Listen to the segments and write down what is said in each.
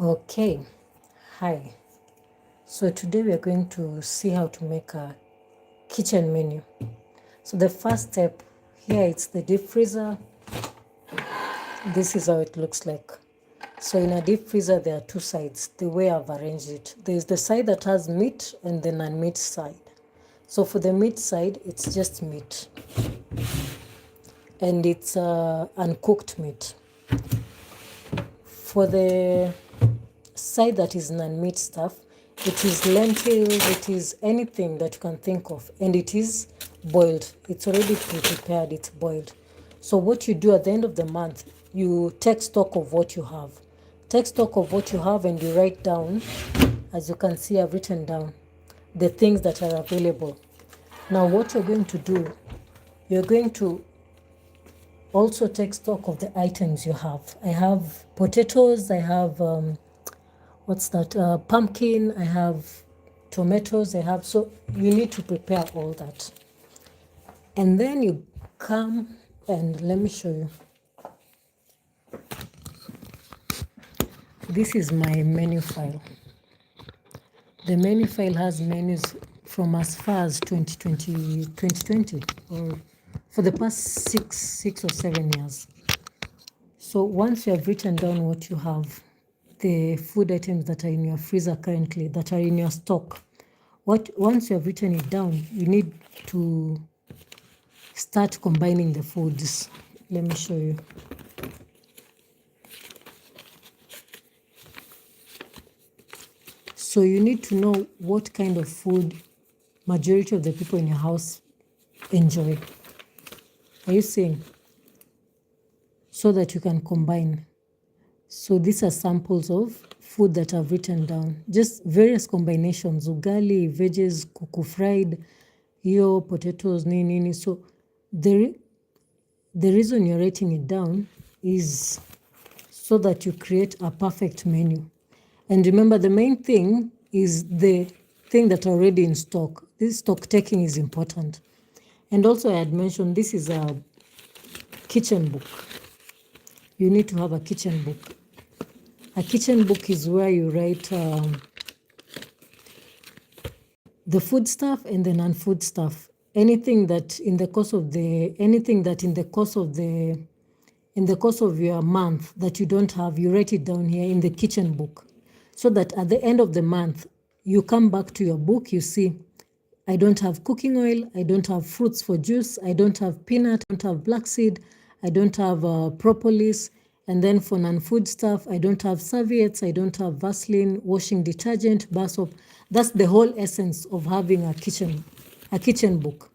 Okay, hi. So today we are going to see how to make a kitchen menu. So the first step here, it's the deep freezer. This is how it looks like. So in a deep freezer there are two sides, the way I've arranged it. There's the side that has meat and the non-meat side. So for the meat side, it's just meat. And it's uncooked meat. For the side that is non-meat stuff, it is lentils, it is anything that you can think of, and it is boiled. It's already pre-prepared, it's boiled. So what you do at the end of the month, you take stock of what you have. Take stock of what you have and you write down. As you can see, I've written down the things that are available. Now what you're going to do, you're going to also take stock of the items you have. I have potatoes, I have what's that, pumpkin, I have tomatoes, I have, so you need to prepare all that. And then you come and let me show you. This is my menu file. The menu file has menus from as far as 2020 or for the past six or 7 years. So once you have written down what you have, the food items that are in your freezer currently, that are in your stock, once you have written it down, you need to start combining the foods. Let me show you. So you need to know what kind of food majority of the people in your house enjoy. Are you seeing? So that you can combine. So these are samples of food that I've written down. Just various combinations, ugali, veggies, kuku fried, potatoes, nini. So the reason you're writing it down is so that you create a perfect menu. And remember, the main thing is the thing that are already in stock. This stock taking is important. And also I had mentioned this is a kitchen book. You need to have a kitchen book. A kitchen book is where you write the food stuff and the non-food stuff. Anything that in the course of your month that you don't have, you write it down here in the kitchen book. So that at the end of the month, you come back to your book, you see, I don't have cooking oil, I don't have fruits for juice, I don't have peanut, I don't have black seed, I don't have propolis, and then for non-food stuff, I don't have serviettes, I don't have Vaseline, washing detergent, bar soap. That's the whole essence of having a kitchen book.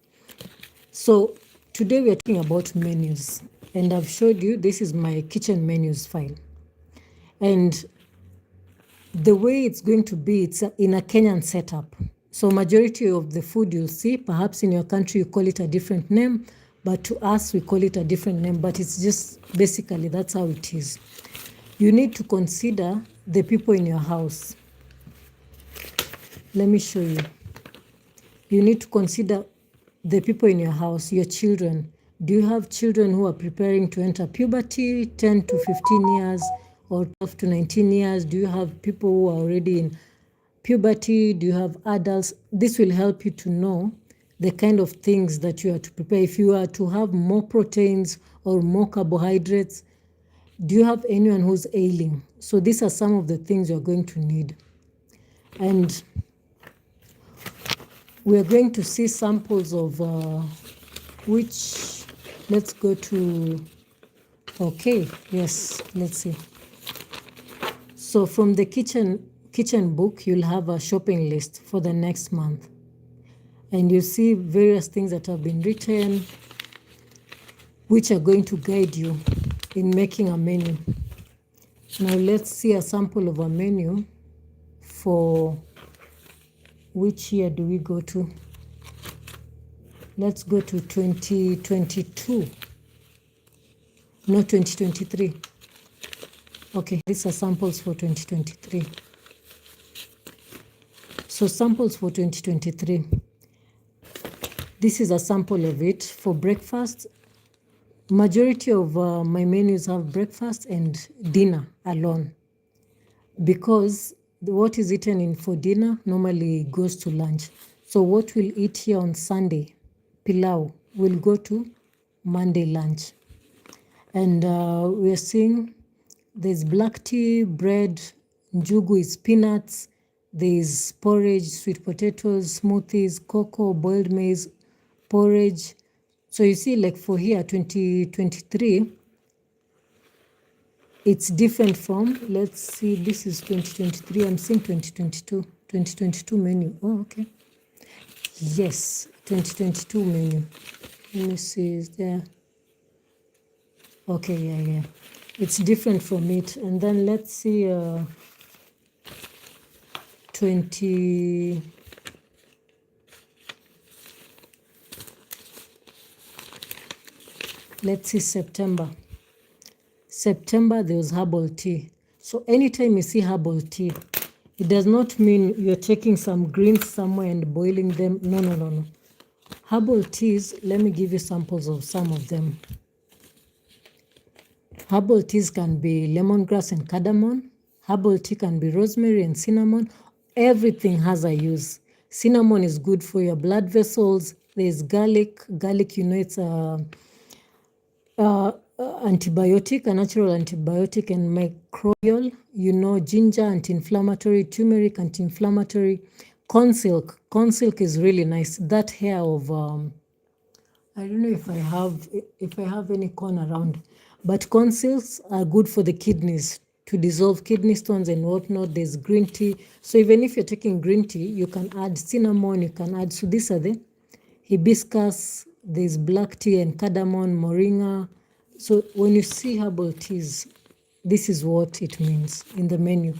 So today we are talking about menus, and I've showed you this is my kitchen menus file. And the way it's going to be, it's in a Kenyan setup. So majority of the food you'll see, perhaps in your country you call it a different name, but to us we call it a different name, but it's just basically that's how it is. You need to consider the people in your house. Let me show you. You need to consider the people in your house, your children. Do you have children who are preparing to enter puberty, 10 to 15 years or 12 to 19 years? Do you have people who are already in puberty? Do you have adults? This will help you to know the kind of things that you are to prepare. If you are to have more proteins or more carbohydrates, do you have anyone who's ailing? So these are some of the things you're going to need. And we're going to see samples of let's go to, okay, yes, let's see. So from the kitchen book, you'll have a shopping list for the next month. And you see various things that have been written, which are going to guide you in making a menu. Now let's see a sample of a menu for which year do we go to? Let's go to 2022, not 2023. Okay, these are samples for 2023. So samples for 2023. This is a sample of it for breakfast. Majority of my menus have breakfast and dinner alone. because what is eaten in for dinner normally goes to lunch. So what we'll eat here on Sunday, pilau, will go to Monday lunch. And we're seeing there's black tea, bread, njugu is peanuts, there's porridge, sweet potatoes, smoothies, cocoa, boiled maize, porridge. So you see, like for here, 2023, it's different from, let's see, this is 2023, I'm seeing 2022 menu. Oh, okay. Yes, 2022 menu. Let me see, is there? Okay, yeah. It's different from it. And then let's see, 20... Let's see, September. September, there was herbal tea. So anytime you see herbal tea, it does not mean you're taking some greens somewhere and boiling them. No. Herbal teas, let me give you samples of some of them. Herbal teas can be lemongrass and cardamom. Herbal tea can be rosemary and cinnamon. Everything has a use. Cinnamon is good for your blood vessels. There's garlic. Garlic, you know, it's a antibiotic, a natural antibiotic and microbial. You know, ginger, anti-inflammatory, turmeric, anti-inflammatory. Corn silk. Corn silk is really nice. That hair of I don't know if I have any corn around, but corn silks are good for the kidneys, to dissolve kidney stones and whatnot. There's green tea. So even if you're taking green tea, you can add cinnamon, you can add, so these are the hibiscus, there's black tea and cardamom, moringa. So when you see herbal teas, this is what it means in the menu.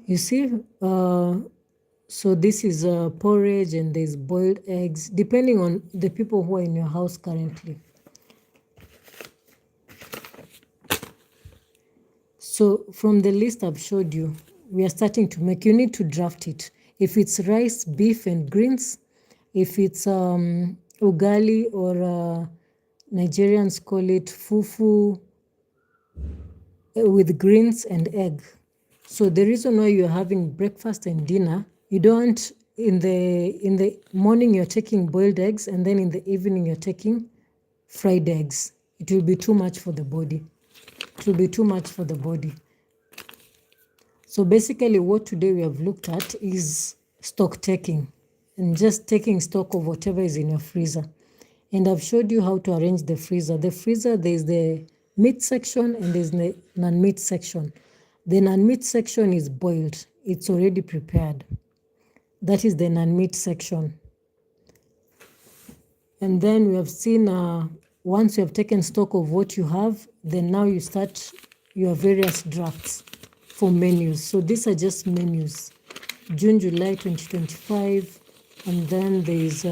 You see, so this is porridge and there's boiled eggs, depending on the people who are in your house currently. So from the list I've showed you, we are starting to make, you need to draft it. If it's rice, beef and greens, if it's ugali or Nigerians call it fufu with greens and egg. So the reason why you're having breakfast and dinner, you don't, in the morning you're taking boiled eggs and then in the evening you're taking fried eggs. It will be too much for the body. It will be too much for the body. So basically what today we have looked at is stock taking and just taking stock of whatever is in your freezer. And I've showed you how to arrange the freezer. The freezer, there's the meat section and there's the non-meat section. The non-meat section is boiled. It's already prepared. That is the non-meat section. And then we have seen, once you have taken stock of what you have, then now you start your various drafts for menus. So these are just menus. June, July 2025. And then there's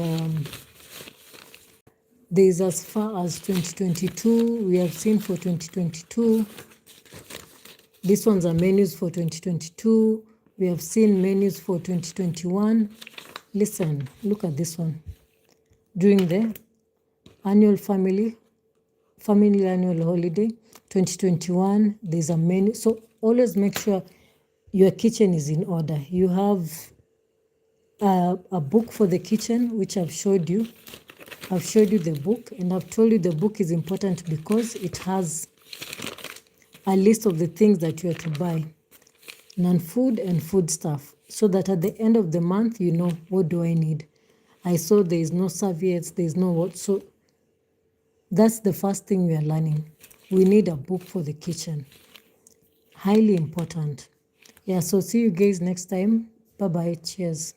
as far as 2022. We have seen for 2022. These ones are menus for 2022. We have seen menus for 2021. Listen, look at this one. During the annual family annual holiday, 2021, there's a menu. So always make sure your kitchen is in order. You have a book for the kitchen, which I've showed you. I've showed you the book, and I've told you the book is important because it has a list of the things that you are to buy, non-food and food stuff, so that at the end of the month, you know, what do I need? I saw there is no serviettes, there is no what. So that's the first thing we are learning. We need a book for the kitchen. Highly important. Yeah, so see you guys next time. Bye-bye. Cheers.